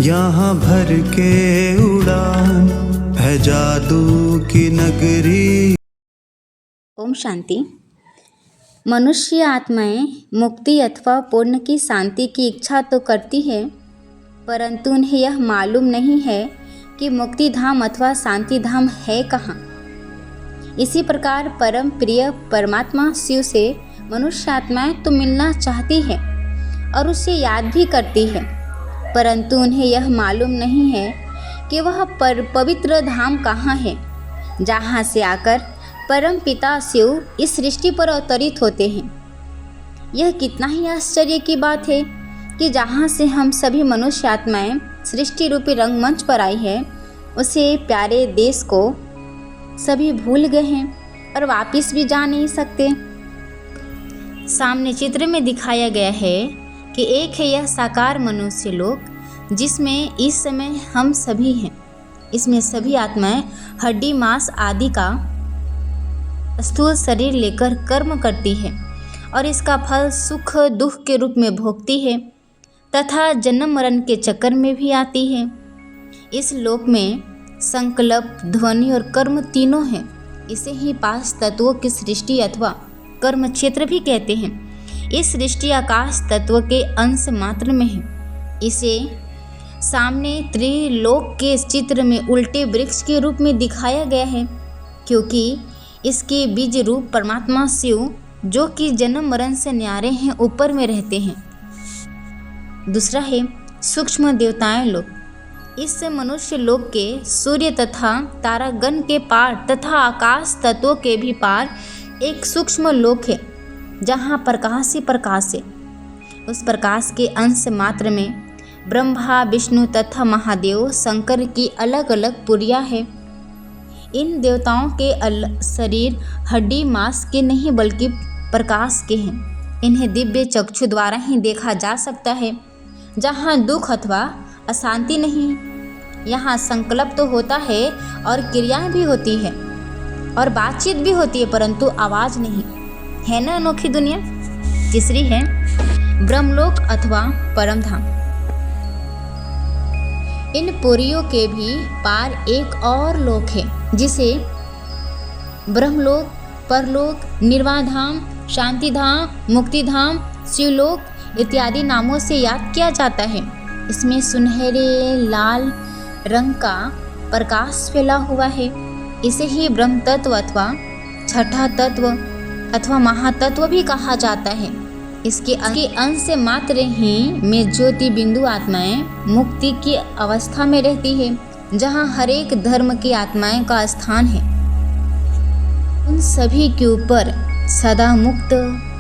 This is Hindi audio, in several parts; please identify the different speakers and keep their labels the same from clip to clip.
Speaker 1: यहाँ भर के उड़ान है जादू की नगरी।
Speaker 2: ओम शांति। मनुष्य आत्माएं मुक्ति अथवा पूर्ण की शांति की इच्छा तो करती है, परंतु उन्हें यह मालूम नहीं है कि मुक्ति धाम अथवा शांति धाम है कहाँ। इसी प्रकार परम प्रिय परमात्मा शिव से मनुष्य आत्माएं तो मिलना चाहती है और उससे याद भी करती है, परंतु उन्हें यह मालूम नहीं है कि वह पवित्र धाम कहाँ है, जहाँ से आकर परम पिता शिव इस सृष्टि पर अवतरित होते हैं। यह कितना ही आश्चर्य की बात है कि जहाँ से हम सभी मनुष्य आत्माएं सृष्टि रूपी रंगमंच पर आई है, उसे प्यारे देश को सभी भूल गए हैं और वापस भी जा नहीं सकते। सामने चित्र में दिखाया गया है कि एक है यह साकार मनुष्य लोक, जिसमें इस समय हम सभी हैं। इसमें सभी आत्माएं हड्डी मांस आदि का स्थूल शरीर लेकर कर्म करती है और इसका फल सुख दुख के रूप में भोगती है तथा जन्म मरण के चक्कर में भी आती है। इस लोक में संकल्प, ध्वनि और कर्म तीनों हैं। इसे ही पांच तत्वों की सृष्टि अथवा कर्म क्षेत्र भी कहते हैं। इस सृष्टि आकाश तत्व के अंश मात्र में है। इसे सामने त्रिलोक के चित्र में उल्टे वृक्ष के रूप में दिखाया गया है, क्योंकि इसके बीज रूप परमात्मा शिव, जो कि जन्म मरण से न्यारे हैं, ऊपर में रहते हैं। दूसरा है सूक्ष्म देवताएं लोक। इस मनुष्य लोक के सूर्य तथा तारागण के पार तथा आकाश तत्वों के भी पार एक सूक्ष्म लोक है, जहाँ प्रकाश ही प्रकाश है। उस प्रकाश के अंश मात्र में ब्रह्मा, विष्णु तथा महादेव शंकर की अलग अलग पुरिया है। इन देवताओं के शरीर हड्डी मांस के नहीं बल्कि प्रकाश के हैं। इन्हें दिव्य चक्षु द्वारा ही देखा जा सकता है। जहाँ दुख अथवा अशांति नहीं, यहाँ संकल्प तो होता है और क्रियाएं भी होती है और बातचीत भी होती है, परंतु आवाज़ नहीं है। ना अनोखी दुनिया। तीसरी है ब्रह्मलोक अथवा परम धाम। इन पुरियों के भी पार एक और लोक है, जिसे ब्रह्मलोक, परलोक, निर्वाण धाम, शांति धाम, मुक्ति धाम, शिवलोक इत्यादि नामों से याद किया जाता है। इसमें सुनहरे लाल रंग का प्रकाश फैला हुआ है। इसे ही ब्रह्म तत्व अथवा छठा तत्व अथवा महातत्व भी कहा जाता है। इसके अंश से मात्र ही में ज्योति बिंदु आत्माएं मुक्ति की अवस्था में रहती है, जहाँ हर एक धर्म की आत्माएं का स्थान है। उन सभी के ऊपर सदा मुक्त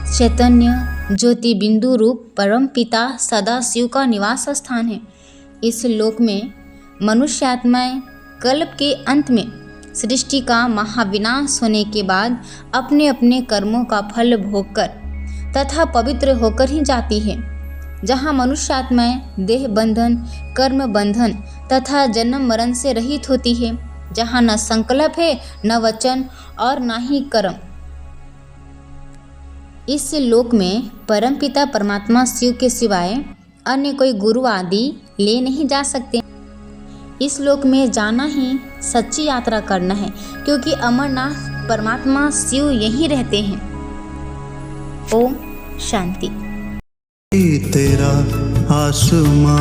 Speaker 2: चैतन्य ज्योति बिंदु रूप परम पिता सदा शिव का निवास स्थान है। इस लोक में मनुष्य आत्माएं कल्प के अंत में सृष्टि का महाविनाश होने के बाद अपने अपने कर्मों का फल भोगकर तथा पवित्र होकर ही जाती है। जहाँ मनुष्य आत्माएं देह बंधन, कर्म बंधन तथा जन्म मरण से रहित होती है, जहाँ न संकल्प है, न वचन और न ही कर्म। इस लोक में परमपिता परमात्मा शिव के सिवाय अन्य कोई गुरु आदि ले नहीं जा सकते। इस लोक में जाना ही सच्ची यात्रा करना है, क्योंकि अमरनाथ परमात्मा शिव यहीं रहते हैं। ओम शांति।
Speaker 1: तेरा आसमां